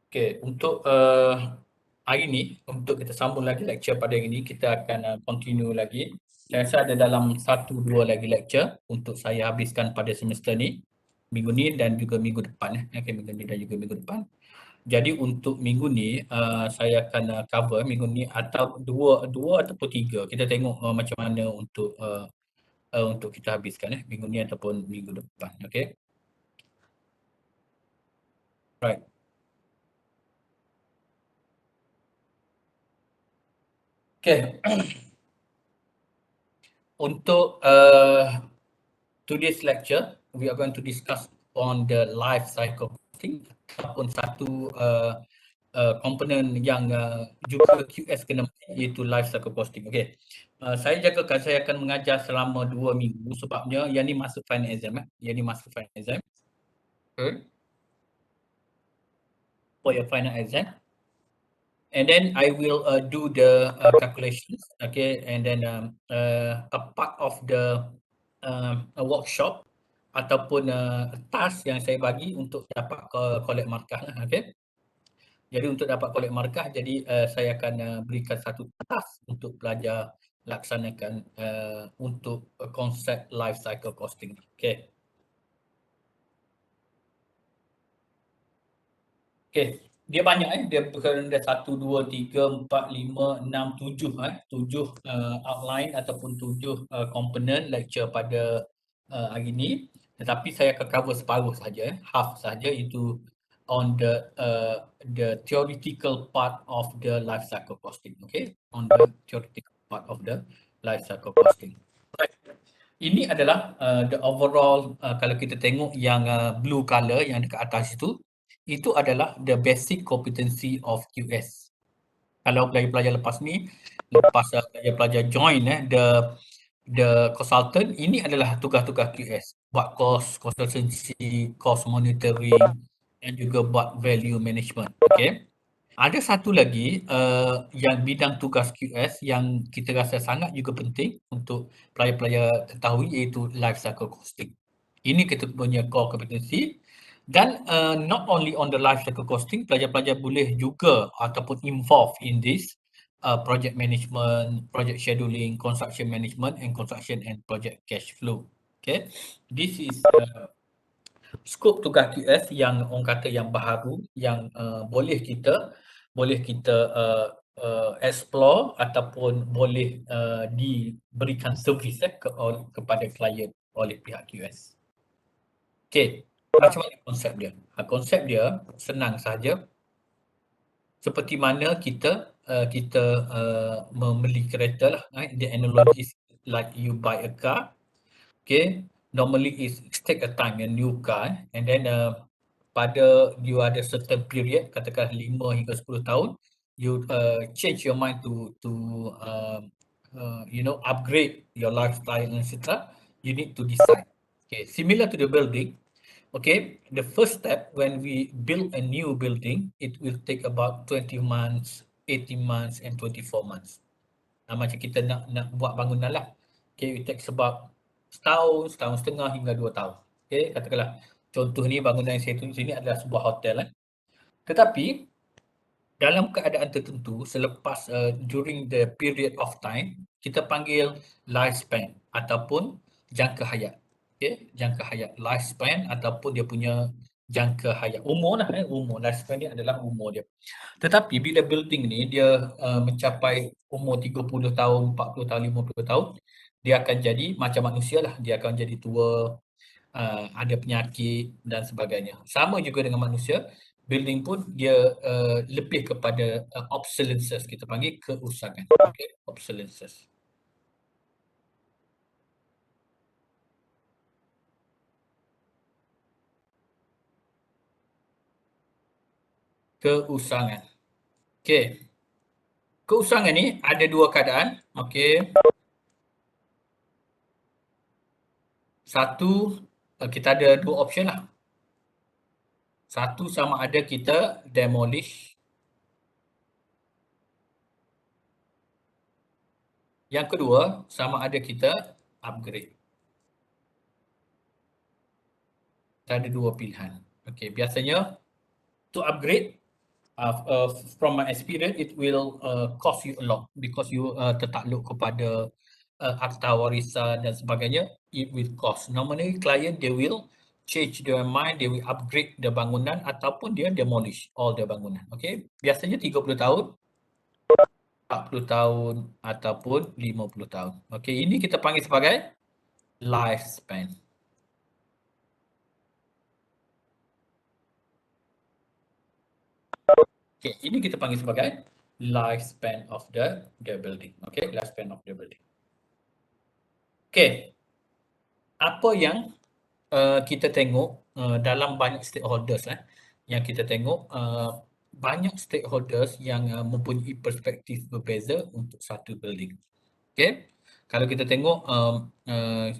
Okey, untuk hari ni, untuk kita sambung lagi lecture pada hari ni, kita akan continue lagi. Saya rasa ada dalam 1-2 lagi lecture untuk saya habiskan pada semester ni, minggu ni dan juga minggu depan. Okey, minggu ni dan juga minggu depan. Jadi untuk minggu ni, saya akan cover minggu ni atau dua ataupun 3. Kita tengok macam mana untuk kita habiskan minggu ni ataupun minggu depan. Okey. Right. Okey. Untuk today's lecture, we are going to discuss on the life cycle costing ataupun satu komponen yang juga QS kena iaitu life cycle costing. Okey. Saya akan mengajar selama 2 minggu sebabnya yang ni masuk final exam. Yang ni masuk final exam. Okay. For your final exam. And then I will do the calculations. Okay. And then a part of the a workshop ataupun task yang saya bagi untuk dapat collect markah lah. Okay. Jadi untuk dapat collect markah, jadi saya akan berikan satu task untuk pelajar laksanakan untuk konsep life cycle costing. Okay. Okay. Dia banyak dia bukan dia 1, 2, 3, 4, 5, 6, 7 7 outline ataupun 7 komponen lecture pada hari ni. Tetapi saya akan cover separuh saja, half saja, itu on the theoretical part of the life cycle costing. Okay, on the theoretical part of the life cycle costing. Right. Ini adalah the overall kalau kita tengok yang blue color yang dekat atas itu adalah the basic competency of QS. Kalau pelajar-pelajar lepas ni, lepas pelajar-pelajar join the consultant, ini adalah tugas-tugas QS. Buat cost consultancy, cost monitoring dan juga buat value management. Okay. Ada satu lagi yang bidang tugas QS yang kita rasa sangat juga penting untuk pelajar-pelajar ketahui, iaitu life cycle costing. Ini kita punya core competency dan not only on the life cycle costing, pelajar-pelajar boleh juga ataupun involve in this project management, project scheduling, construction management and construction and project cash flow. Okay, this is skop tugas QS yang orang kata yang baharu, yang boleh kita explore ataupun boleh diberikan servis kepada klien oleh pihak QS. Okey, macam mana konsep dia? Konsep dia senang sahaja. Seperti mana kita membeli kereta lah. The analogy is like you buy a car. Okay, normally it take a time, a new car, and then pada you ada certain period, katakan 5 hingga 10 tahun, you change your mind to upgrade your lifestyle etc. You need to decide. Okay, similar to the building. Okay, the first step when we build a new building, it will take about 20 months, 18 months and 24 months. Macam kita nak buat bangunan lah. Okay, it takes about setahun, setahun setengah hingga 2 tahun. Okay, katakanlah contoh ni bangunan yang saya tunjuk sini adalah sebuah hotel. Tetapi dalam keadaan tertentu, selepas during the period of time, kita panggil lifespan ataupun jangka hayat. Okay, jangka hayat, lifespan ataupun dia punya jangka hayat, umur lah. Umur, lifespan ni adalah umur dia. Tetapi bila building ni dia mencapai umur 30 tahun, 40 tahun, 50 tahun, dia akan jadi macam manusia lah. Dia akan jadi tua, ada penyakit dan sebagainya. Sama juga dengan manusia, building pun dia lebih kepada obsolescence, kita panggil keusangan. Okay, obsolescence. Keusangan. Okay. Keusangan ni ada dua keadaan. Okay. Satu, kita ada dua option lah. Satu, sama ada kita demolish. Yang kedua, sama ada kita upgrade. Kita ada dua pilihan. Okey, biasanya to upgrade, From my experience, it will cost you a lot because you tertakluk kepada akta warisan dan sebagainya. It will cost. Normally, client they will change their mind, they will upgrade the bangunan ataupun dia demolish all the bangunan. Okay, biasanya 30 tahun, 40 tahun ataupun 50 tahun. Okay, ini kita panggil sebagai lifespan. Okay, ini kita panggil sebagai lifespan of the building. Okay, lifespan of the building. Okay, apa yang kita tengok dalam banyak stakeholders yang kita tengok banyak stakeholders yang mempunyai perspektif berbeza untuk satu building. Okay, kalau kita tengok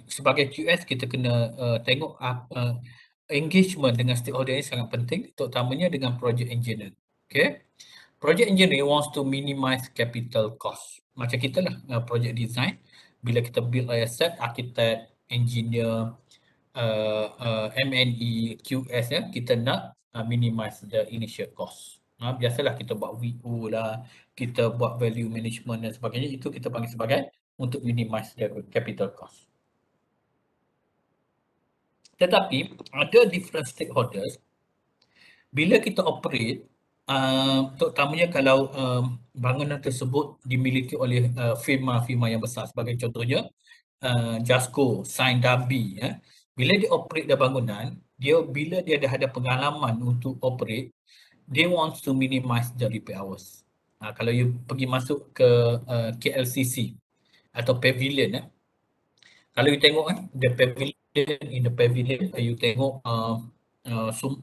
sebagai QS kita kena tengok engagement dengan stakeholder ini sangat penting, terutamanya dengan project engineer. Okay, project engineer wants to minimize capital cost. Macam kita lah project design, bila kita build asset, architect, engineer, M&E, QS kita nak minimize the initial cost. Biasalah kita buat VO lah, kita buat value management dan sebagainya, itu kita panggil sebagai untuk minimize the capital cost. Tetapi ada different stakeholders, bila kita operate, terutamanya kalau bangunan tersebut dimiliki oleh firma-firma yang besar, sebagai contohnya Jasco, Saint-Darby, bila dia operate dah bangunan, bila dia dah ada pengalaman untuk operate, they want to minimize the repair hours. Kalau you pergi masuk ke KLCC atau pavilion, kalau you tengok the pavilion, in the pavilion you tengok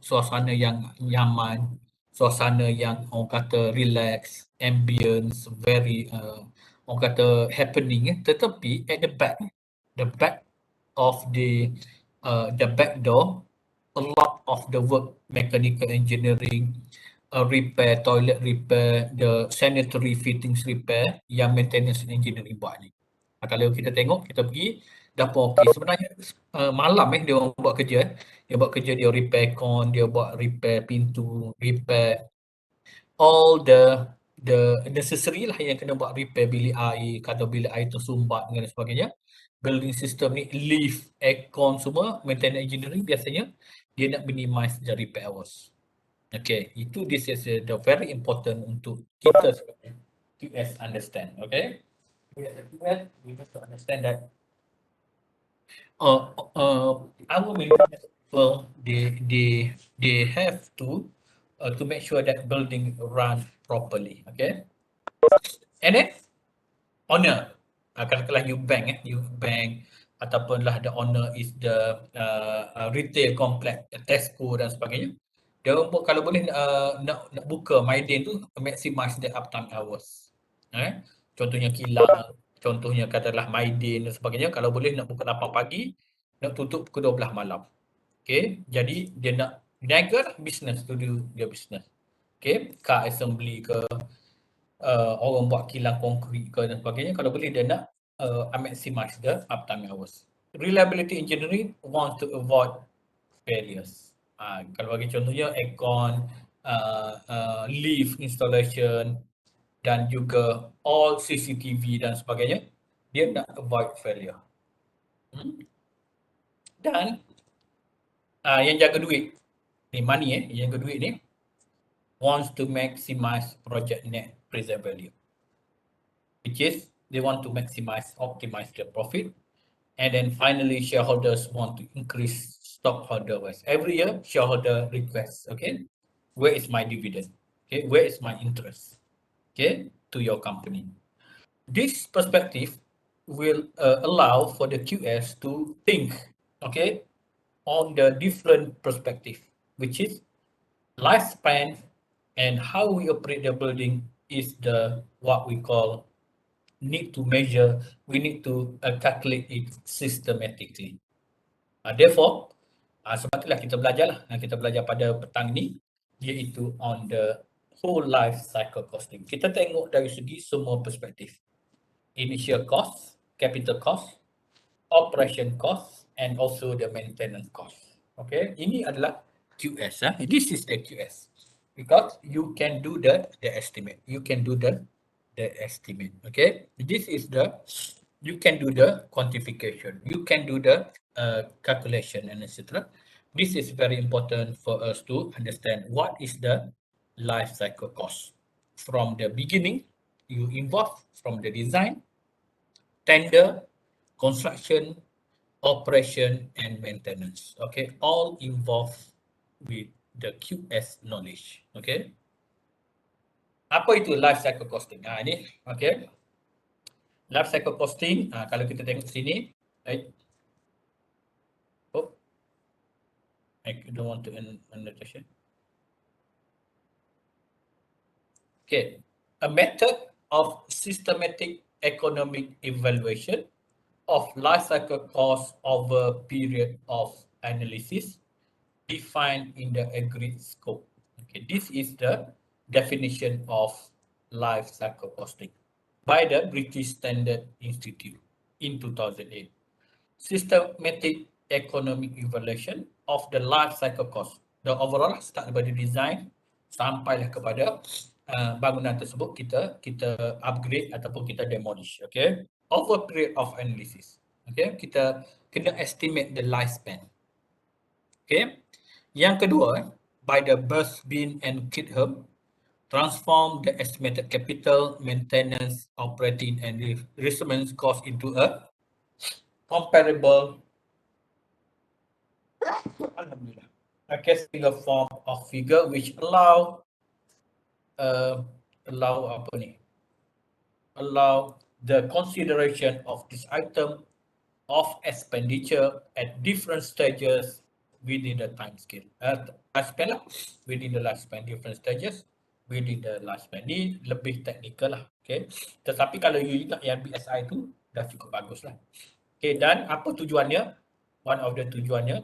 suasana yang nyaman, suasana yang orang kata relax, ambience, very orang kata happening, tetapi at the back of the back door, a lot of the work, mechanical engineering, repair, toilet repair, the sanitary fittings repair yang maintenance engineering buat ni. Kalau kita tengok, kita pergi dapur okey. Sebenarnya malam dia orang buat kerja. Dia buat kerja, dia repair con, dia buat repair pintu, repair all the necessary lah yang kena buat repair bilik air, kalau bilik air tersumbat dan sebagainya. Building system ni, lift, aircon semua, maintenance engineering biasanya dia nak minimize the repair hours. Okay, this is the very important untuk kita sebagai QS understand. Okay, we have to understand that our maintenance people, they have to make sure that building run properly. Okay, and then owner, katakanlah you bank ataupun lah the owner is the retail complex, Tesco dan sebagainya. Dia kalau boleh nak buka Mydin tu, maximize the uptime hours. Contohnya kilang, contohnya katakanlah Mydin dan sebagainya, kalau boleh nak buka 8 pagi, nak tutup pukul 12 malam. Okay, jadi dia nak niaga business to do dia business. Okay, car assembly ke, orang buat kilang konkrit ke dan sebagainya, kalau boleh dia nak maximize the uptime hours. Reliability engineering wants to avoid failures. Kalau bagi contohnya aircon, lift installation dan juga all CCTV dan sebagainya, dia nak avoid failure. Dan yang jaga duit ni, money yang jaga duit ni wants to maximize project net present value, which is they want to optimize their profit. And then finally, shareholders want to increase stockholder wealth. Every year, shareholder requests, okay, where is my dividend? Okay, where is my interest? Okay, to your company. This perspective will allow for the QS to think, okay, on the different perspective, which is lifespan and how we operate the building is the what we call need to measure, we need to calculate it systematically. Therefore, sebab itulah kita belajar pada petang ni, iaitu on the whole life cycle costing. Kita tengok dari segi semua perspektif. Initial cost, capital cost, operation cost, and also the maintenance cost. Okay, ini adalah QS. This is the QS. because you can do the estimate. You can do the estimate. Okay, this is the, you can do the quantification. You can do the calculation and etc. This is very important for us to understand what is the life cycle cost from the beginning. You involve from the design, tender, construction, operation, and maintenance. Okay, all involved with the QS knowledge. Okay, apa itu life cycle costing? Ini, okay, life cycle costing. Kalau kita tengok sini, right? Oh, I don't want to end annotation. Okay, a method of systematic economic evaluation of life cycle cost over a period of analysis defined in the agreed scope. Okay, this is the definition of life cycle costing by the British Standard Institute in 2008. Systematic economic evaluation of the life cycle cost. The overall start daripada design sampailah kepada bangunan tersebut kita upgrade ataupun kita demolish. Okay, over period of analysis. Okay, kita kena estimate the lifespan. Okay, yang kedua, by the Bursbin and Kidham, transform the estimated capital, maintenance, operating and replacement cost into a comparable, alhamdulillah, a cash figure form of figure which allow apa ni? Allow the consideration of this item of expenditure at different stages within the time scale. Lifespan lah, within the lifespan, different stages within the lifespan. Ni lebih teknikal lah. Okay. Tetapi kalau you ingat yang BSI tu dah cukup bagus lah. Okay, dan apa tujuannya? One of the tujuannya,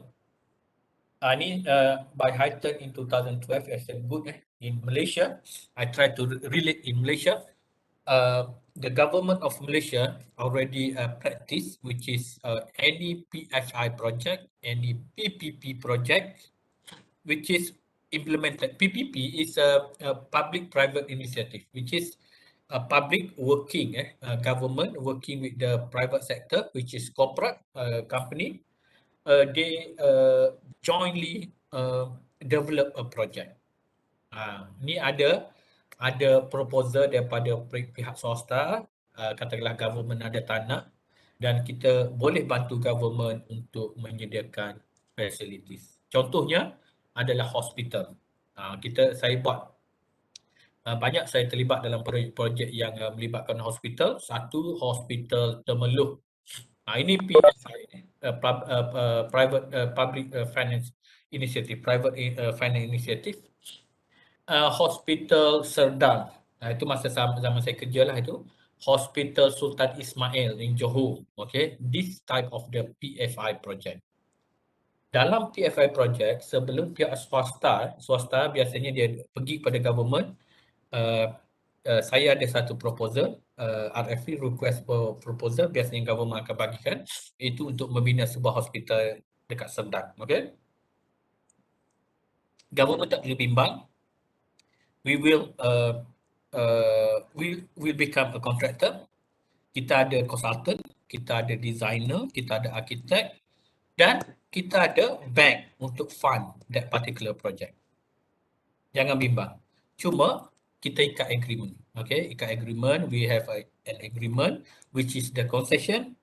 ni by Highton in 2012 as a good in Malaysia. I try to relate in Malaysia. The government of Malaysia already practice, which is any PFI project, any PPP project, which is implemented. PPP is a public-private initiative, which is a public working, government working with the private sector, which is corporate company. They jointly develop a project. Ni ada proposal daripada pihak swasta, katakanlah government ada tanah dan kita boleh bantu government untuk menyediakan facilities. Contohnya adalah hospital. Saya buat banyak, saya terlibat dalam projek yang melibatkan hospital. Satu, hospital Temeloh. Ini PFI, private public finance initiative, private finance initiative. Hospital Serdang. Itu masa zaman saya kerja lah itu. Hospital Sultan Ismail in Johor. Okay, this type of the PFI project. Dalam PFI project, sebelum pihak swasta biasanya dia pergi kepada government. Saya ada satu proposal, RFP, request for proposal, biasanya government akan bagikan. Itu untuk membina sebuah hospital dekat Serdang. Okay, government tak boleh bimbang. We will become a contractor. Kita ada consultant, kita ada designer, kita ada architect dan kita ada bank untuk fund that particular project. Jangan bimbang. Cuma kita ikat agreement. Okay, ikat agreement. We have an agreement which is the concession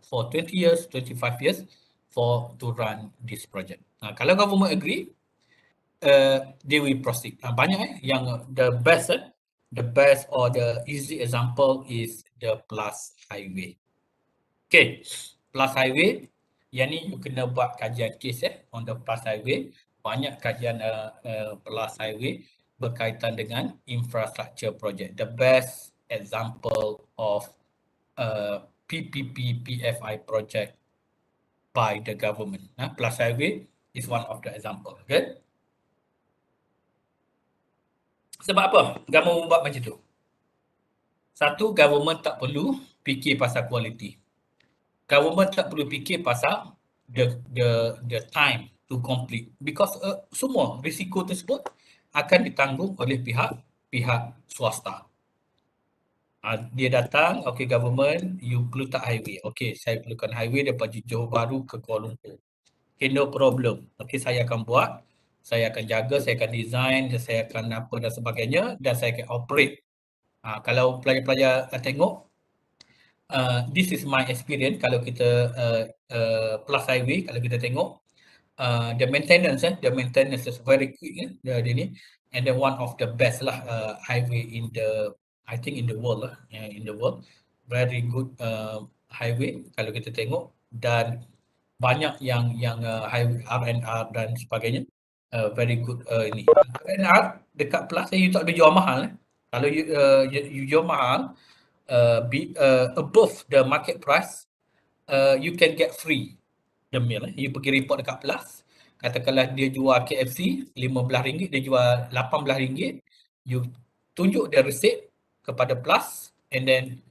for 20 years, 25 years to run this project. Kalau government agree, they will proceed. Banyak yang the best or the easy example is the Plus Highway. Okay, Plus Highway, yang ni you kena buat kajian case on the Plus Highway. Banyak kajian Plus Highway berkaitan dengan infrastructure project. The best example of PPP PFI project by the government. Plus Highway is one of the example. Okay. Sebab apa government buat macam tu? Satu, government tak perlu fikir pasal kualiti. Government tak perlu fikir pasal the time to complete, because semua risiko tersebut akan ditanggung oleh pihak swasta. Dia datang, okay government, you perlu tak highway. Okay, saya perlukan highway daripada Johor Bahru ke Kuala Lumpur. Okay, no problem. Okay, saya akan buat, saya akan jaga, saya akan design, saya akan apa dan sebagainya dan saya akan operate. Kalau pelajar-pelajar tengok, this is my experience kalau kita plus highway, kalau kita tengok, the maintenance is very quick dia ni, and then one of the best lah highway in the, I think in the world lah, in the world, very good highway kalau kita tengok, dan banyak yang highway R&R dan sebagainya, very good ini. R&R dekat plus you tak boleh jual mahal. Kalau you jual mahal, above the market price, you can get free the meal. You pergi report dekat Plus, katakanlah dia jual KFC RM15, dia jual RM18, you tunjuk dia receipt kepada Plus and then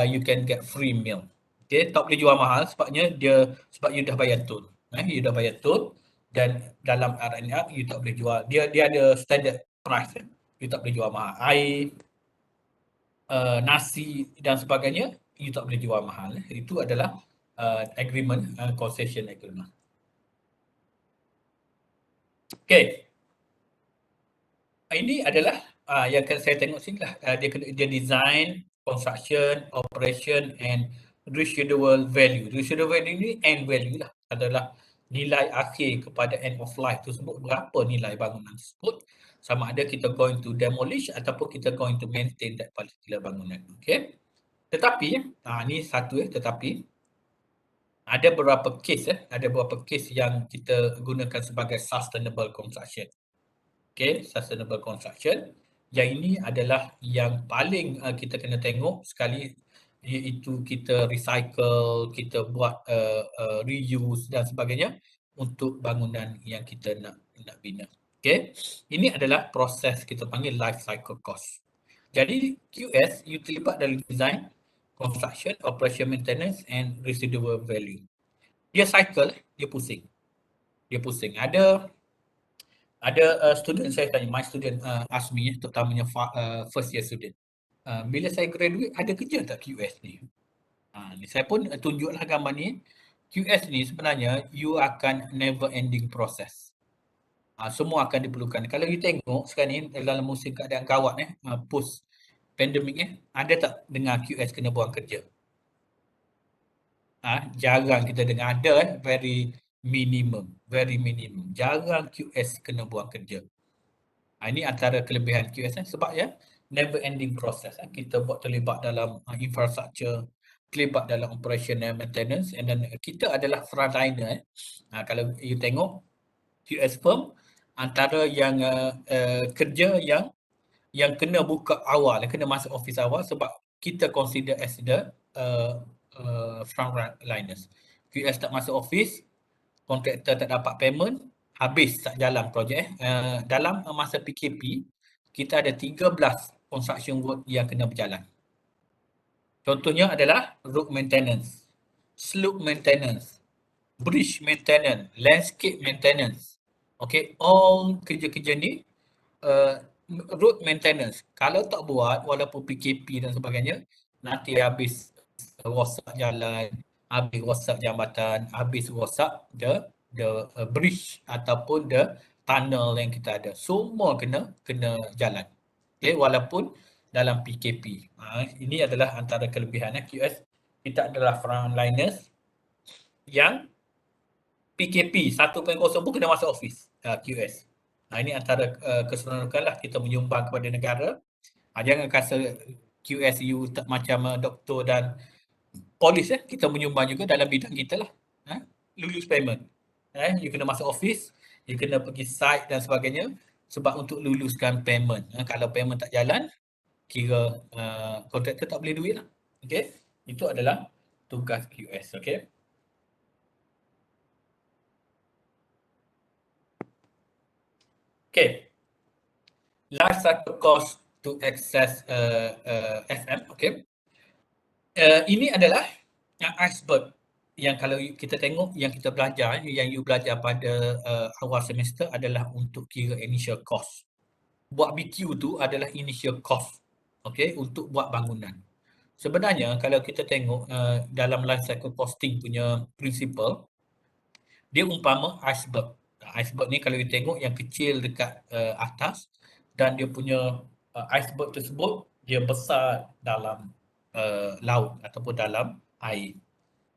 you can get free meal. Okay, tak boleh jual mahal sebab you dah bayar tol. You dah bayar tol dan dalam R&R you tak boleh jual. Dia ada standard price. You tak boleh jual mahal. Air, nasi dan sebagainya, you tak boleh jual mahal. Itu adalah agreement, concession agreement. Okay. Ini adalah yang saya tengok sini lah. Dia design, construction, operation and residual value. Residual value ni end value lah. Adalah nilai akhir kepada end of life tersebut. Berapa nilai bangunan tersebut. Sama ada kita going to demolish ataupun kita going to maintain that particular bangunan. Okay. Tetapi, ni satu tetapi ada beberapa case yang kita gunakan sebagai sustainable construction. Okay, sustainable construction. Yang ini adalah yang paling kita kena tengok sekali, iaitu kita recycle, kita buat reuse dan sebagainya untuk bangunan yang kita nak bina. Okay, ini adalah proses kita panggil life cycle cost. Jadi QS, you terlibat dalam design, construction, operation maintenance and residual value. Dia cycle, dia pusing. Ada student saya tanya, my student ask me, terutamanya first year student. Bila saya graduate, ada kerja tak QS ni? Saya pun tunjuklah gambar ni. QS ni sebenarnya you akan never ending process. Semua akan diperlukan. Kalau you tengok sekarang ni dalam musim keadaan gawat post pandemik ada tak dengar QS kena buang kerja? Jarang kita dengar. Ada very minimum. Jarang QS kena buang kerja. Ini antara kelebihan QS sebab never ending process. Kita buat terlibat dalam infrastructure, terlibat dalam operation and maintenance, and then kita adalah frontliner. Kalau you tengok QS firm, antara yang kerja yang kena buka awal, kena masuk office awal sebab kita consider as the frontliners. QS tak masuk office, kontraktor tak dapat payment, habis tak jalan projek. Dalam masa PKP, kita ada 13 construction work yang kena berjalan. Contohnya adalah road maintenance, slope maintenance, bridge maintenance, landscape maintenance. Okay, all kerja-kerja ni road maintenance. Kalau tak buat, walaupun PKP dan sebagainya, nanti habis rosak jalan, habis rosak jambatan, habis rosak the bridge ataupun the tunnel yang kita ada. Semua kena jalan. Okay, walaupun dalam PKP. Ini adalah antara kelebihan QS. Kita adalah frontliners yang PKP 1.0 pun kena masuk office QS. Ini antara keseronokan lah kita menyumbang kepada negara. Jangan rasa QS you tak macam doktor dan polis kita menyumbang juga dalam bidang kita lah. Lulus payment. You kena masuk office, you kena pergi site dan sebagainya sebab untuk luluskan payment. Kalau payment tak jalan, kira kontraktor tak boleh duit lah. Okay? Itu adalah tugas QS. Okay? Okay. Life cycle cost to access FM. Okay. Ini adalah iceberg yang kalau kita tengok, yang kita belajar, yang you belajar pada awal semester adalah untuk kira initial cost. buat BQ tu adalah initial cost, okey, untuk buat bangunan. Sebenarnya kalau kita tengok dalam life cycle costing punya principle, dia umpama iceberg. Iceberg ni kalau you tengok yang kecil dekat atas dan dia punya iceberg tersebut dia besar dalam laut ataupun dalam air.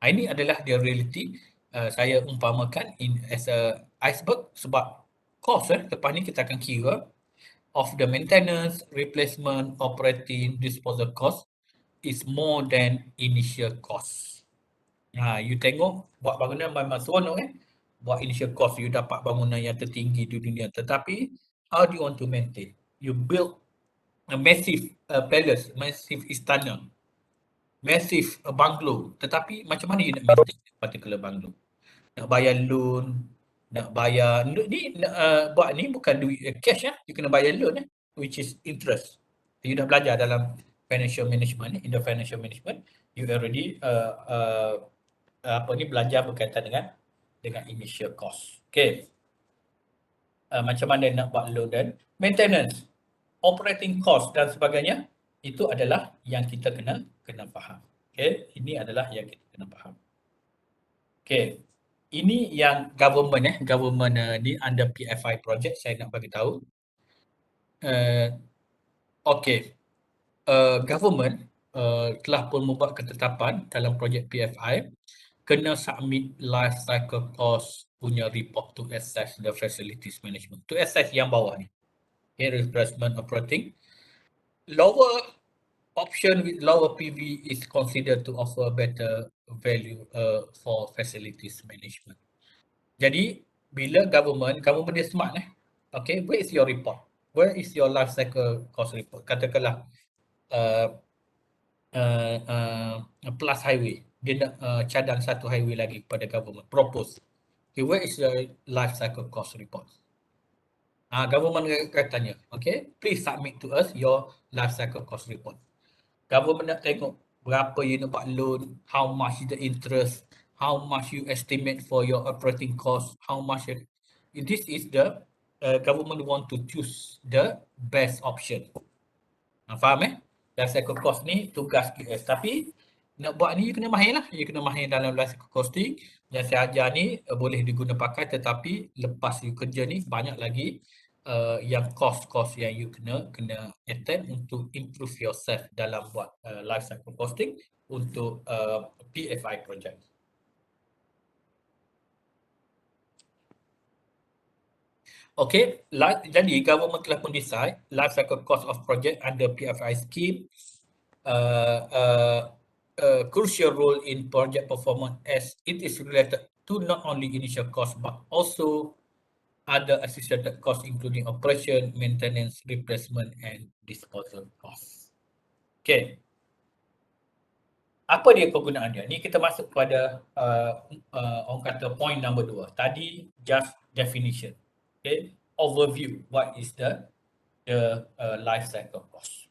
Ini adalah dia reality. Saya umpamakan as a iceberg sebab cost lepas ni kita akan kira of the maintenance, replacement, operating, disposal cost is more than initial cost. You tengok buat bangunan memang seronok buat initial cost you dapat bangunan yang tertinggi di dunia, tetapi how do you want to maintain? You build a massive palace, massive istana, massive bungalow, tetapi macam mana you nak maintain particular bungalow? Nak bayar loan, nak bayar ni buat ni bukan duit cash you kena bayar loan which is interest. You dah belajar dalam financial management in the financial management you already belajar berkaitan dengan initial cost. Okay. Macam mana nak buat loan dan maintenance, operating cost dan sebagainya, itu adalah yang kita kena faham. Okay. Ini adalah yang kita kena faham. Okay. Ini yang government ni under PFI project saya nak bagi tahu. Okay. Government telah pun membuat ketetapan dalam projek PFI kena submit life cycle cost punya report to assess the facilities management. To assess yang bawah ni. Okay, replacement operating. Lower option with lower PV is considered to offer better value for facilities management. Jadi, bila government dia smart okay, where is your report? Where is your life cycle cost report? Katakanlah plus highway. Dia nak cadang satu highway lagi kepada government. Propose. Okay, where is the life cycle cost report? Government akan tanya, okay, please submit to us your life cycle cost report. Government nak tengok berapa you nak buat loan, how much is the interest, how much you estimate for your operating cost, how much. This is the government want to choose the best option. Faham life cycle cost ni tugas QS. Tapi nak buat ni you kena mahir lah. You kena mahir dalam life cycle costing. Yang saya ajar ni boleh diguna pakai, tetapi lepas you kerja ni banyak lagi yang cost yang you kena attend untuk improve yourself dalam buat life cycle costing untuk PFI project. Okay, jadi government telah pun decide life cycle cost of project under PFI scheme crucial role in project performance as it is related to not only initial cost but also other associated costs including operation, maintenance, replacement and disposal costs. Okay. Apa dia kegunaan dia? Ni kita masuk kepada orang kata point number 2. Tadi just definition. Okay. Overview. What is the life cycle cost?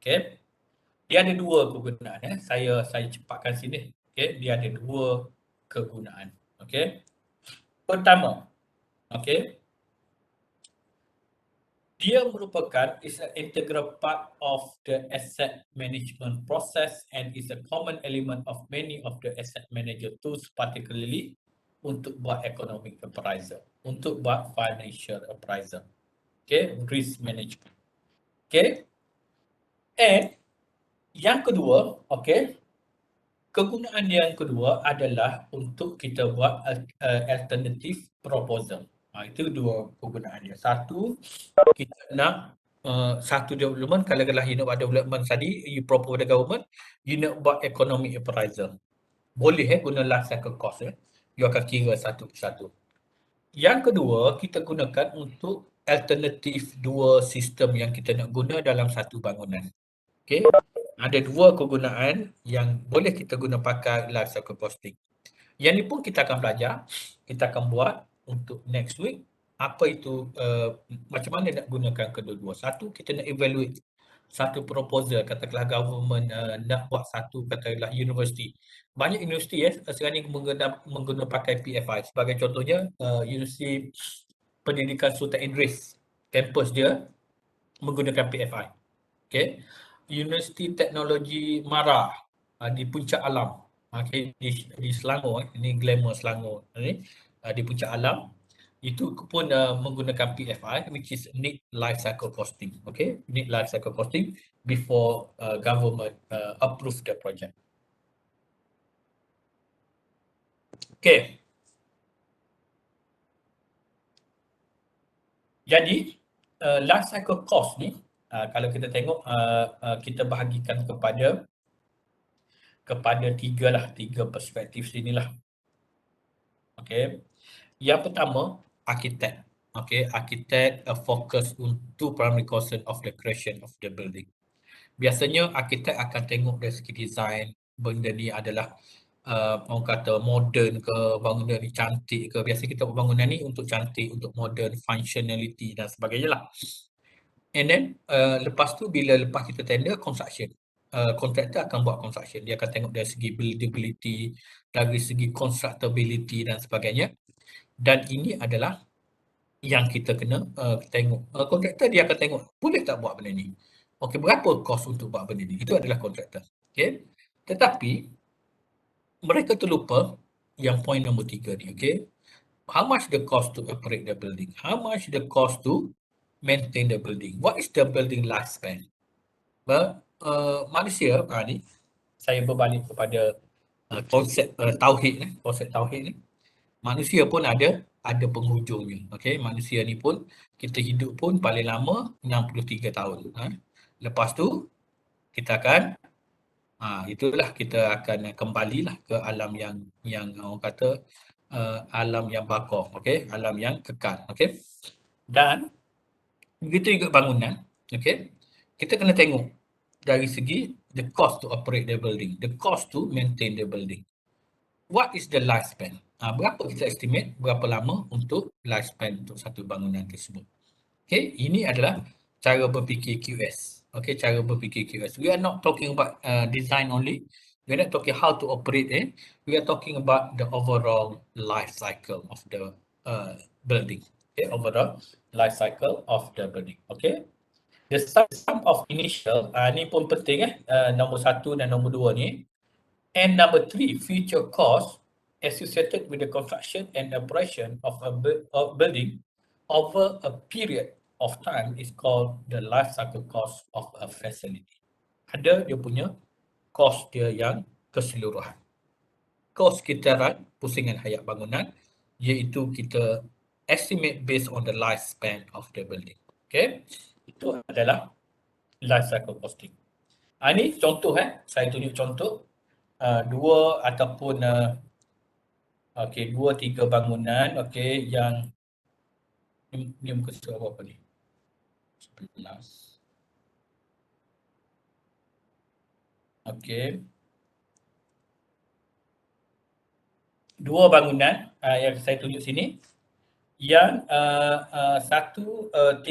Okay. Dia ada dua kegunaan. Saya cepatkan sini. Okay. Dia ada dua kegunaan. Okay. Pertama, okay, dia merupakan is an integral part of the asset management process and is a common element of many of the asset manager tools, particularly untuk buat economic appraisal, untuk buat financial appraisal, okay, risk management, okay. And yang kedua, okay, kegunaan yang kedua adalah untuk kita buat alternative proposal. Itu dua kegunaan dia. Satu, kita nak satu development, kalau you nak buat development tadi, you propose the government, you nak buat economic appraisal. Boleh guna life cycle cost you akan kira satu persatu. Yang kedua, kita gunakan untuk alternatif dua sistem yang kita nak guna dalam satu bangunan. Okay. Ada dua kegunaan yang boleh kita guna pakai life cycle costing. Yang ni pun kita akan belajar, kita akan buat untuk next week. Apa itu, macam mana nak gunakan kedua-dua. Satu, kita nak evaluate satu proposal, katakanlah government nak buat satu, katakanlah universiti. Banyak universiti sekarang ni menggunakan pakai PFI. Sebagai contohnya, Universiti Pendidikan Sultan Idris, kampus dia menggunakan PFI. Okay. Universiti Teknologi Mara di Puncak Alam. Okay. Di Selangor, ini glamour Selangor. Di Puncak Alam. Itu pun menggunakan PFI, which is need life cycle costing. Okay. Need life cycle costing before government approve the project. Okay. Jadi, life cycle cost ni, kalau kita tengok, kita bahagikan kepada tiga perspektif sinilah. Okay. Yang pertama, arkitek. Okay, arkitek fokus untuk primary concern of the creation of the building. Biasanya arkitek akan tengok dari segi design, benda ni adalah orang kata modern ke, bangunan ni cantik ke. Biasa kita buat bangunan ni untuk cantik, untuk modern, functionality dan sebagainya lah. And then lepas tu lepas kita tender, construction. Kontraktor akan buat construction. Dia akan tengok dari segi buildability, dari segi constructability dan sebagainya. Dan ini adalah yang kita kena tengok. Kontraktor dia akan tengok, boleh tak buat benda ni? Okey, berapa kos untuk buat benda ni? Itu adalah kontraktor. Okey. Tetapi mereka terlupa yang point nombor 3 ni, okey. How much the cost to operate the building? How much the cost to maintain the building? What is the building lifespan? Manusia ni, saya berbalik kepada konsep tauhid konsep tauhid ni. Manusia pun ada penghujungnya. Okey, manusia ni pun kita hidup pun paling lama 63 tahun. Lepas tu kita akan itulah kita akan kembalilah ke alam yang orang kata alam yang baqa, okey, alam yang kekal, okey. Dan begitu juga bangunan, okey. Kita kena tengok dari segi the cost to operate the building, the cost to maintain the building. What is the lifespan? Berapa kita estimate berapa lama untuk lifespan untuk satu bangunan tersebut. Okay, ini adalah cara berfikir QS. Okay, cara berfikir QS. We are not talking about design only. We are not talking how to operate it. We are talking about the overall life cycle of the building. Okay, overall life cycle of the building. Okay. The sum of initial, ni pun penting nombor 1 dan nombor 2 ni. And number 3, future cost associated with the construction and operation of a building over a period of time is called the life cycle cost of a facility. Ada dia punya cost dia yang keseluruhan. Kos sekitaran pusingan hayat bangunan iaitu kita estimate based on the lifespan of the building. Okay, itu adalah life cycle costing. Ini contoh saya tunjuk contoh. Dua ataupun okey, 2-3 bangunan okey yang ni muka surat apa ni? 11. Okey. Dua bangunan yang saya tunjuk sini yang satu 30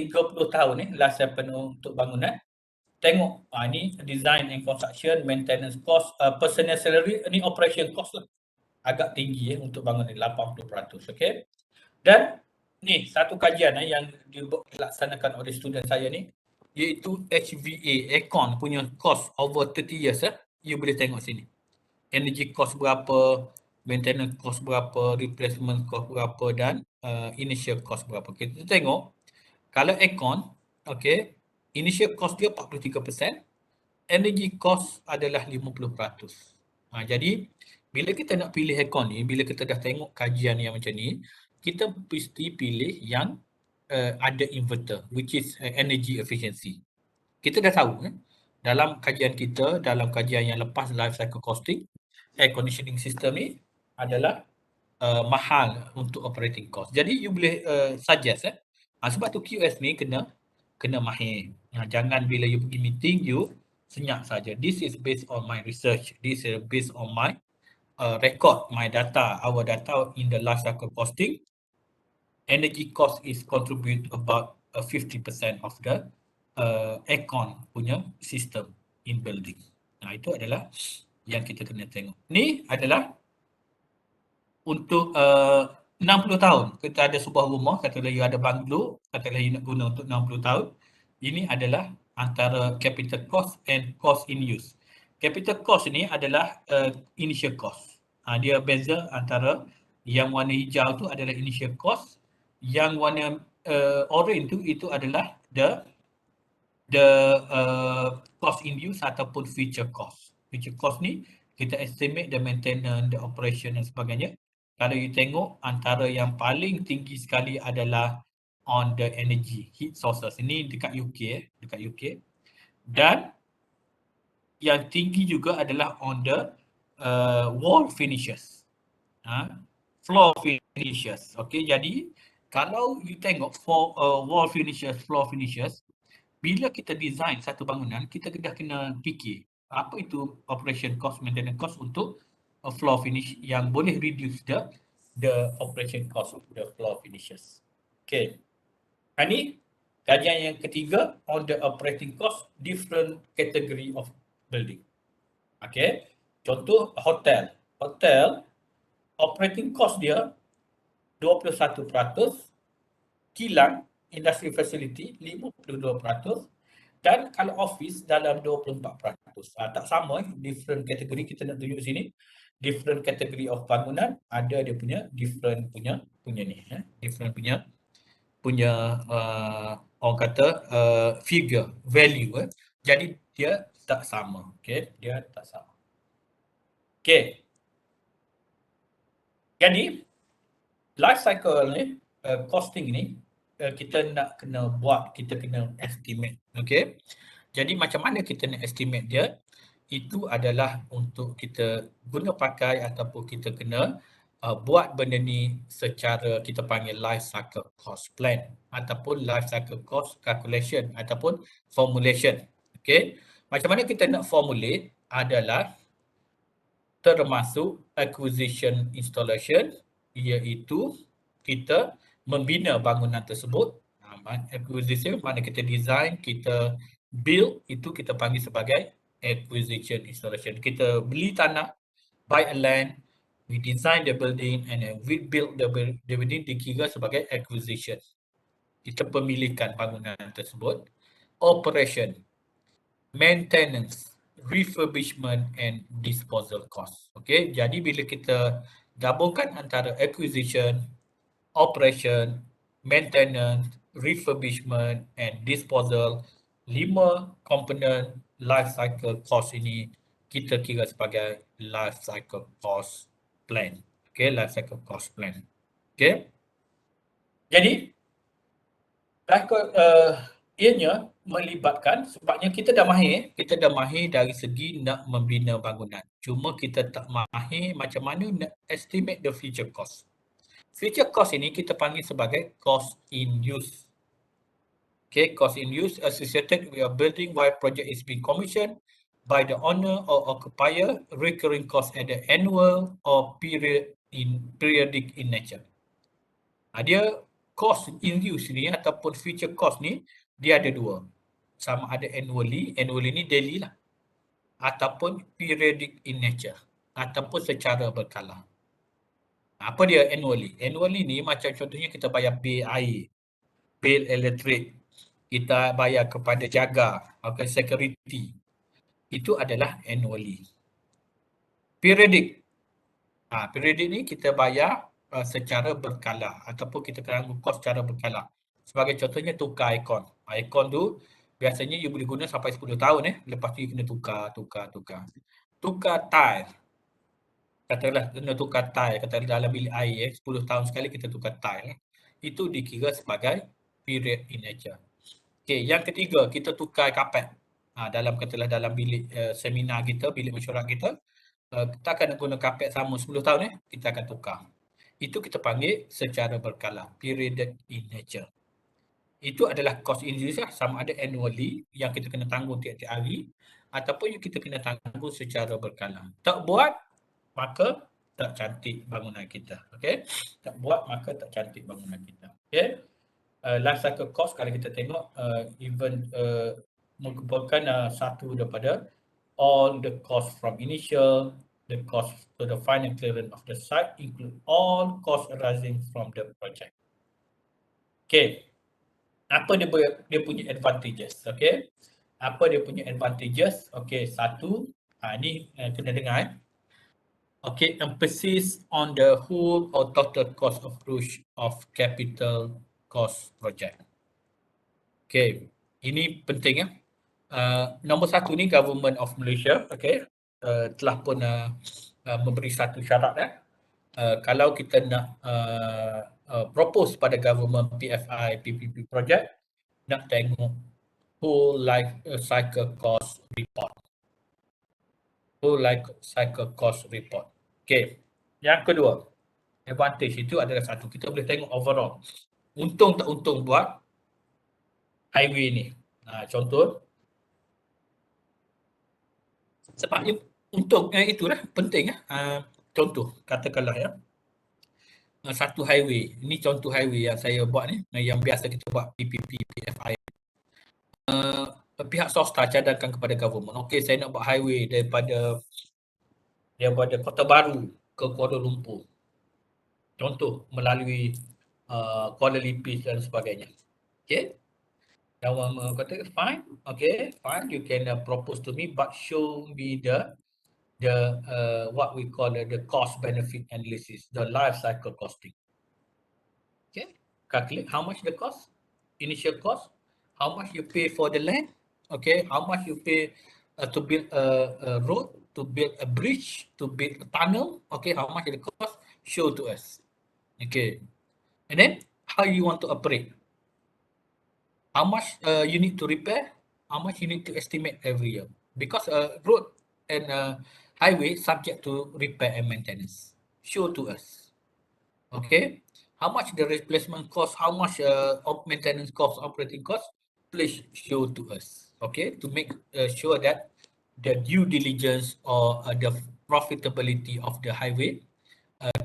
tahun lifespan untuk bangunan. Tengok ni design and construction, maintenance cost, personal salary, ni operation cost lah. Agak tinggi untuk bangunan 80%, okey. Dan ni satu kajian yang dilaksanakan oleh student saya ni iaitu HVA aircon punya cost over 30 years you boleh tengok sini. Energy cost berapa, maintenance cost berapa, replacement cost berapa dan initial cost berapa. Kita tengok kalau aircon, okey, initial cost dia 43%, energy cost adalah 50%. Jadi bila kita nak pilih aircon ni, bila kita dah tengok kajian yang macam ni, kita mesti pilih yang ada inverter, which is energy efficiency. Kita dah tahu dalam kajian kita, dalam kajian yang lepas life cycle costing, air conditioning system ni adalah mahal untuk operating cost. Jadi you boleh suggest sebab tu QS ni kena mahir. Jangan bila you pergi meeting you senyap saja. This is based on my research. This is based on my record, my data, our data in the life cycle costing. Energy cost is contribute about 50% of the aircon punya system in building. Itu adalah yang kita kena tengok. Ni adalah untuk 60 tahun. Kita ada sebuah rumah, katalah you ada banglo, katalah you nak guna untuk 60 tahun. Ini adalah antara capital cost and cost in use. Capital cost ni adalah initial cost. Dia beza antara yang warna hijau tu adalah initial cost, yang warna orange tu itu adalah the cost in use ataupun future cost. Future cost ni kita estimate the maintenance, the operation dan sebagainya. Kalau you tengok antara yang paling tinggi sekali adalah on the energy, heat sources. Ini dekat UK, dekat UK. Dan yang tinggi juga adalah on the wall finishes. Floor finishes. Okay, jadi kalau you tengok for wall finishes, floor finishes, bila kita design satu bangunan, kita dah kena fikir apa itu operation cost, maintenance cost untuk floor finish yang boleh reduce the operation cost of the floor finishes. Okay. Ini kajian yang ketiga on the operating cost different category of building. Okay. Contoh hotel. Hotel operating cost dia 21%, kilang industry facility 52%, dan kalau office dalam 24%. Tak sama, different category kita nak tunjuk sini. Different category of bangunan ada dia punya different punya ni, different punya orang kata figure, value. Jadi dia tak sama. Okay, dia tak sama. Okay. Jadi life cycle ni, costing ni, kita nak kena buat, kita kena estimate. Okay. Jadi macam mana kita nak estimate dia? Itu adalah untuk kita guna pakai ataupun kita kena buat benda ni secara kita panggil life cycle cost plan ataupun life cycle cost calculation ataupun formulation. Okay. Macam mana kita nak formulate adalah termasuk acquisition installation, iaitu kita membina bangunan tersebut. Acquisition mana kita design, kita build, itu kita panggil sebagai acquisition installation. Kita beli tanah, buy a land, we design the building and then we build the building, dikira sebagai acquisition. Kita pemilikan bangunan tersebut. Operation, maintenance, refurbishment and disposal cost. Okay, jadi bila kita gabungkan antara acquisition, operation, maintenance, refurbishment and disposal, 5 komponen life cycle cost ini kita kira sebagai life cycle cost plan. Okay, life cycle cost plan. Okay. Jadi ianya melibatkan, sebabnya kita dah mahir dari segi nak membina bangunan. Cuma kita tak mahir macam mana nak estimate the future cost. Future cost ini kita panggil sebagai cost in use. Okay, cost in use associated with a building while project is being commissioned by the owner or occupier, recurring cost at the annual or periodic in nature. Dia cost in use ni ataupun future cost ni, dia ada dua. Sama ada annually ni daily lah. Ataupun periodic in nature. Ataupun secara berkala. Apa dia annually? Annually ni macam contohnya kita bayar bil air, bil elektrik, kita bayar kepada jaga, security. Itu adalah annually. Periodic. Periodic ni kita bayar secara berkala ataupun kita kena kos secara berkala. Sebagai contohnya tukar aircon. Aircon tu biasanya you boleh guna sampai 10 tahun lepas tu you kena tukar. Tukar tile. Katalah kena tukar tile, katalah dalam bilik air 10 tahun sekali kita tukar tile. Itu dikira sebagai period in nature. Okey, yang ketiga kita tukar kapet. Dalam bilik seminar kita, bilik mesyuarat kita, kita akan guna kapet sama 10 tahun kita akan tukar. Itu kita panggil secara berkala, periodic in nature. Itu adalah cost in use sama ada annually yang kita kena tanggung tiap-tiap hari ataupun yang kita kena tanggung secara berkala. Tak buat maka tak cantik bangunan kita. Okey? Tak buat maka tak cantik bangunan kita. Okey? Life cycle cost kalau kita tengok even mengumpulkan satu daripada all the cost from initial, the cost to the final clearance of the site include all costs arising from the project. Okay. Apa dia punya advantages, okay? Apa dia punya advantages? Okay, satu, ni kena dengar Okay, emphasis on the whole or total cost approach of capital cost project. Okay, ini penting ya. Nombor satu ni Government of Malaysia, okay, telah pun memberi satu syarat kalau kita nak propose pada government PFI, PPP project, nak tengok whole life cycle cost report. Whole life cycle cost report. Okay. Yang kedua, advantage itu adalah satu, kita boleh tengok overall. Untung tak untung buat highway ni. Contoh, sebabnya untung itulah penting contoh, katakanlah satu highway. Ini contoh highway yang saya buat ni, yang biasa kita buat PPP, PFI. Pihak swasta cadangkan kepada government, okey saya nak buat highway daripada Kota Baru ke Kuala Lumpur. Contoh melalui Kuala Lipis dan sebagainya. Okey. Government kata fine, okay, fine, you can propose to me, but show me the what we call the cost benefit analysis, the life cycle costing. Okay, calculate how much the cost, initial cost, how much you pay for the land, okay, how much you pay to build a road, to build a bridge, to build a tunnel, okay, how much the cost, show to us. Okay, and then how you want to operate, how much you need to repair, how much you need to estimate every year, because road and highway subject to repair and maintenance, show to us. Okay, how much the replacement cost, how much maintenance cost, operating cost, please show to us. Okay, to make sure that the due diligence or the profitability of the highway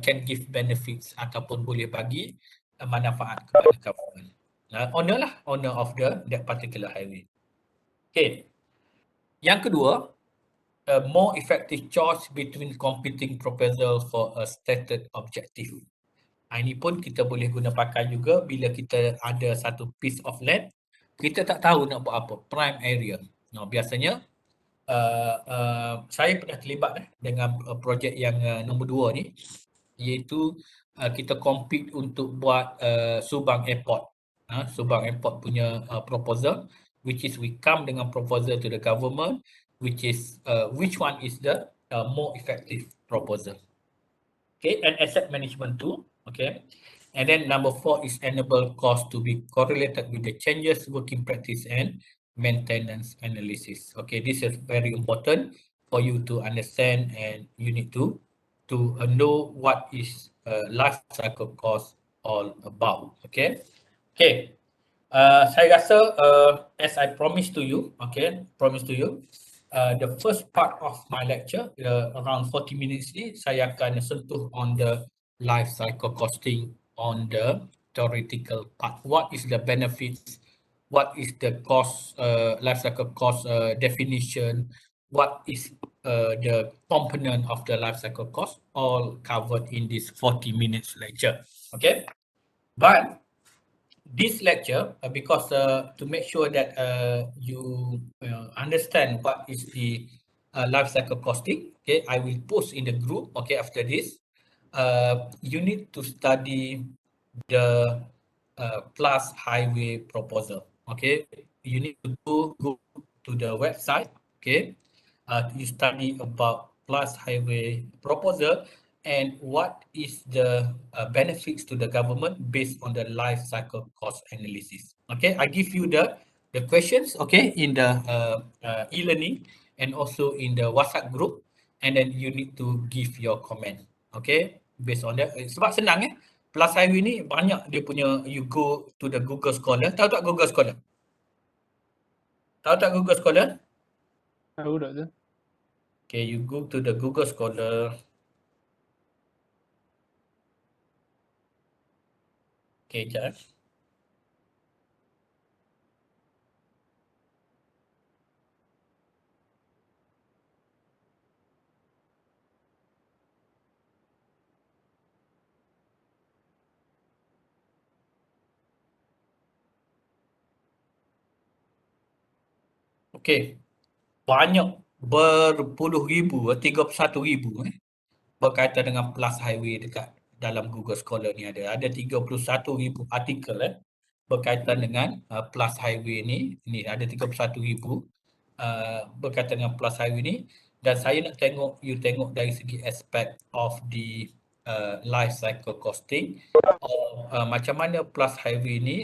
can give benefits ataupun boleh bagi manfaat kepada government. Owner of that particular highway. Okay, yang kedua, more effective choice between competing proposal for a stated objective. Ini pun kita boleh guna pakai juga bila kita ada satu piece of land, kita tak tahu nak buat apa, prime area. Biasanya saya pernah terlibat dengan projek yang nombor 2 ni, iaitu kita compete untuk buat Subang Airport. Subang Airport punya proposal, which is we come dengan proposal to the government, which is which one is the more effective proposal. Okay, and asset management too. Okay, and then number 4 is enable cost to be correlated with the changes working practice and maintenance analysis. Okay, this is very important for you to understand, and you need to know what is life cycle cost all about. Okay, saya rasa as I promised to you, the first part of my lecture, around 40 minutes ni, saya akan sentuh on the life cycle costing on the theoretical part. What is the benefits? What is the cost, life cycle cost definition? What is the component of the life cycle cost? All covered in this 40 minutes lecture. Okay, but this lecture, because to make sure that you understand what is the life cycle costing, okay, I will post in the group, okay, after this. You need to study the Plus Highway proposal, okay. You need to go to the website, okay. You study about Plus Highway proposal and what is the benefits to the government based on the life cycle cost analysis. Okay, I give you the questions, okay, in the e-learning and also in the WhatsApp group, and then you need to give your comment, okay, based on that. Sebab senang Plus Highway ni banyak dia punya, you go to the Google Scholar. Tahu tak Google Scholar? Tahu tak Google Scholar? Tahu tak tu? Okay, you go to the Google Scholar. Okay, sekejap. Okey. Banyak berpuluh ribu, 31,000 berkaitan dengan Plus Highway dekat dalam Google Scholar ni ada. Ada 31,000 artikel berkaitan dengan Plus Highway ni. Ni ada 31,000 berkaitan dengan Plus Highway ni, dan saya nak tengok you tengok dari segi aspek of the life cycle costing, macam mana Plus Highway ni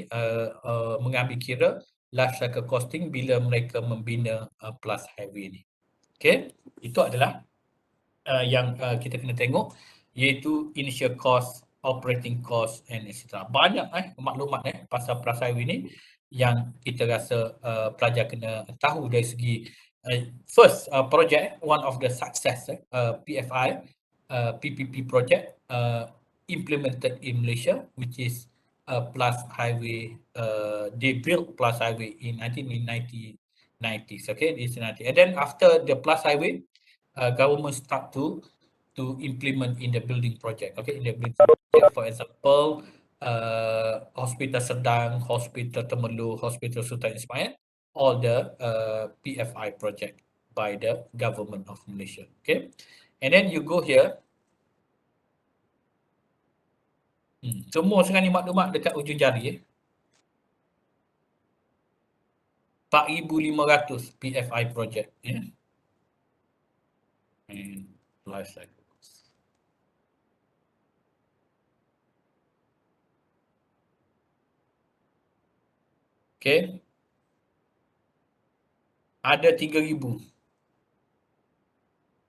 mengambil kira life cycle costing bila mereka membina Plus Highway ni. Okey, itu adalah yang kita kena tengok, iaitu initial cost, operating cost and etc. Banyak maklumat pasal Plus Highway ni yang kita rasa pelajar kena tahu dari segi first project, one of the success PFI PPP project implemented in Malaysia, which is Plus Highway. They built Plus Highway in I think in 1990s. Okay, this 90. And then after the Plus Highway, government start to implement in the building project. Okay, in the building project, for example, Hospital Sedang, Hospital Temerloh, Hospital Sultan Ismail, all the PFI project by the government of Malaysia. Okay, and then you go here. Semua sekarang ni maklumat dekat ujung jari 4,500 PFI project and life cycle. Okay, ada 3,000.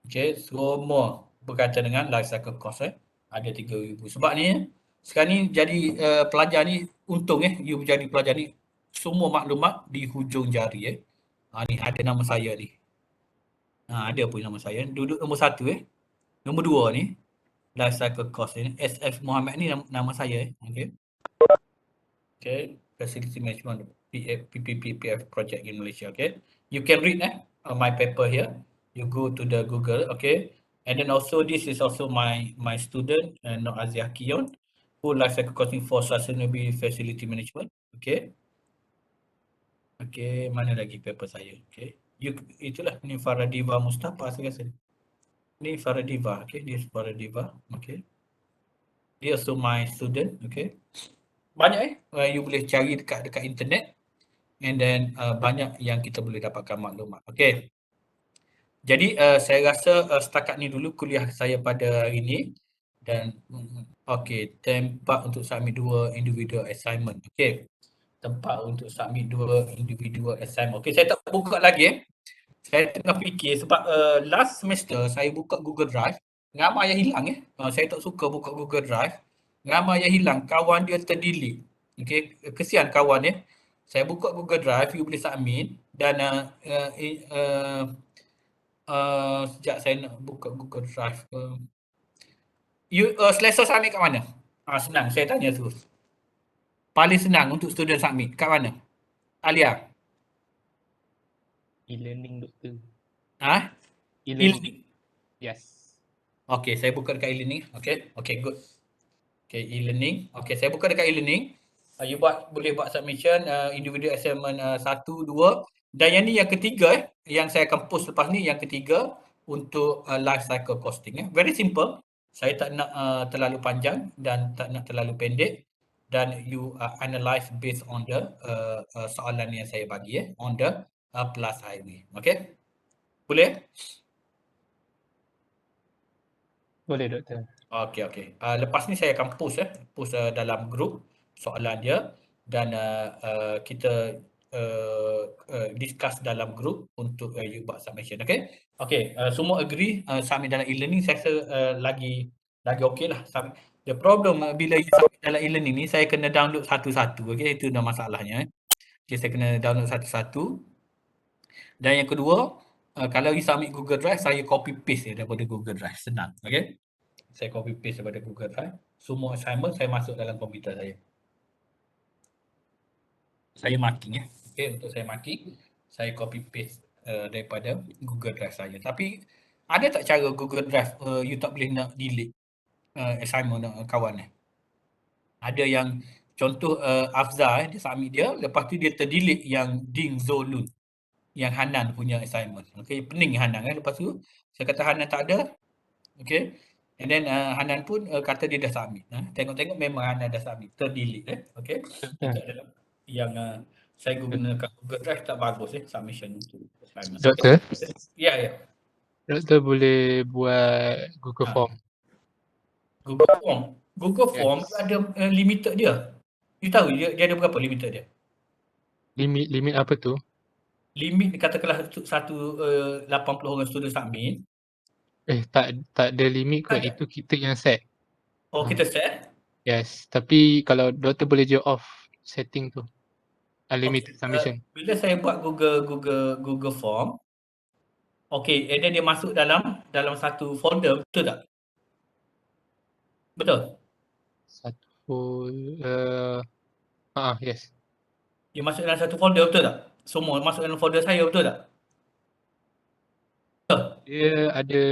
Okay, semua berkaitan dengan life cycle cost ada 3,000. Sebab ni sekarang ni jadi pelajar ni untung you jadi pelajar ni semua maklumat di hujung jari ni ada nama saya ni. Ada pun nama saya. Duduk nombor 1 Nombor 2 ni life cycle cost ni SF Muhammad ni nama saya okey. Okay, facility management PPP project in Malaysia. Okay, you can read my paper here. You go to the Google. Okay, and then also this is also my student Nur Azia Kion, who life cycle costing for sustainable facility management. Okay, okay, mana lagi paper saya? Okay, itulah ni Faradiva Mustafa saya rasa. Ni Faradiva. Okay, this Faradiva. Okay, dia also my student. Okay, banyak you boleh cari dekat internet, and then banyak yang kita boleh dapatkan maklumat. Okey. Jadi saya rasa setakat ni dulu kuliah saya pada hari ni, dan okey, tempat untuk submit 2 individual assignment. Okey. Tempat untuk submit 2 individual assignment. Okey, saya tak buka lagi Saya tengah fikir sebab last semester saya buka Google Drive, ramai yang hilang saya tak suka buka Google Drive. Ramai yang hilang, kawan dia terdelete. Okey, kesian kawan Saya buka Google Drive, you boleh submit, dan sekejap saya nak buka Google Drive. You selesa submit kat mana? Senang, saya tanya terus. Paling senang untuk student submit kat mana? Alia? E-learning, doktor. E-learning. Yes. Okay, saya buka dekat e-learning. Okay, good. Okay, e-learning. Okay, saya buka dekat e-learning. You boleh buat submission individual assignment 1, 2, dan yang ni yang ketiga yang saya akan post lepas ni, yang ketiga untuk life cycle costing Very simple. Saya tak nak terlalu panjang dan tak nak terlalu pendek, dan you analyze based on the soalan yang saya bagi on the Plus Highway. Okay? Boleh? Boleh, doktor. Okey. Lepas ni saya akan post dalam grup soalan dia, dan kita discuss dalam grup untuk you buat submission. Okey, semua agree submit dalam e-learning. Saya rasa lagi okey lah. The problem bila you submit dalam e-learning ni, saya kena download satu-satu. Okey, itu dah masalahnya. Okay, saya kena download satu-satu. Dan yang kedua, kalau you submit Google Drive, saya copy paste daripada Google Drive. Senang. Okey. Saya copy paste daripada Google Drive. Semua assignment saya masuk dalam komputer saya. Saya marking Okay, untuk saya marking, saya copy paste daripada Google Drive saya. Tapi ada tak cara Google Drive you tak boleh nak delete assignment kawan Ada yang contoh Afza dia submit dia, lepas tu dia terdelete yang Ding Zolun. yang Hanan punya assignment. Okay, pening Hanan kan. Lepas tu saya kata Hanan tak ada. Okay. And then Hanan pun kata dia dah submit. Tengok-tengok memang Hanan dah submit. Ter-delete Okay. Dekat dalam yang saya gunakan Google Drive tak bagus submission tu assignment. Doktor, Ya, ya. doktor boleh buat Google Ha. Form. Google Form. Google Form Yes. ada limited dia. You tahu dia ada berapa limited dia? Limit apa tu? Limit katakanlah satu 80 orang student submit. Tak ada limit kot. Ada. Itu kita yang set. Oh, kita set. Yes. Tapi kalau doktor boleh je off setting tu. Unlimited Okay. submission. Bila saya buat Google Form, okay, and then dia masuk dalam satu folder, betul tak? Betul? Satu yes. Dia masuk dalam satu folder, betul tak? Semua masuk dalam folder saya, betul tak? Betul. Dia ada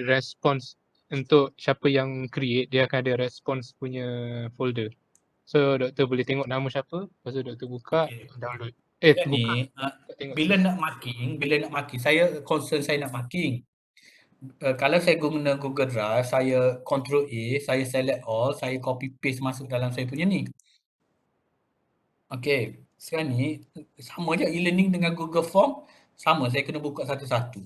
response untuk siapa yang create, dia akan ada response punya folder. So doktor boleh tengok nama siapa, lepas tu doktor buka, download. Dia Buka. ni, Tengok bila nak marking, saya concern saya nak marking. Kalau saya guna Google Drive, saya Ctrl A, saya select all, saya copy paste masuk dalam saya punya ni. Okey, sekarang ni sama je e-learning dengan Google Form, sama saya kena buka satu-satu.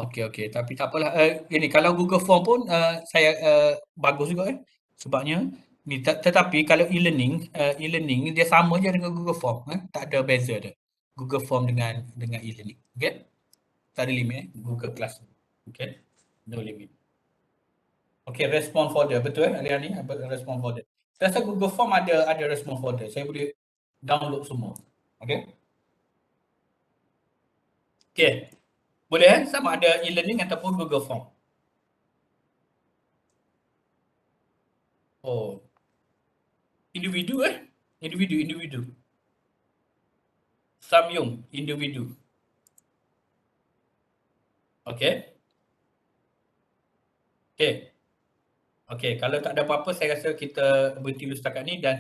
Okey, tapi tak apalah. Ini kalau Google Form pun saya bagus juga sebabnya ni tetapi kalau e-learning dia sama je dengan Google Form tak ada beza dia. Google Form dengan e-learning. Okey? Tak ada limit Google Classroom. Okey? No limit. Okey, response folder betul Alian ni response folder. Saya rasa Google Form ada response folder. Saya boleh download semua. Okey? Okey. Boleh sama ada e-learning ataupun Google Form. Oh. Individu Individu. Samyung, individu. Okey. Okey. Okey, kalau tak ada apa-apa saya rasa kita berhenti dulu setakat ni dan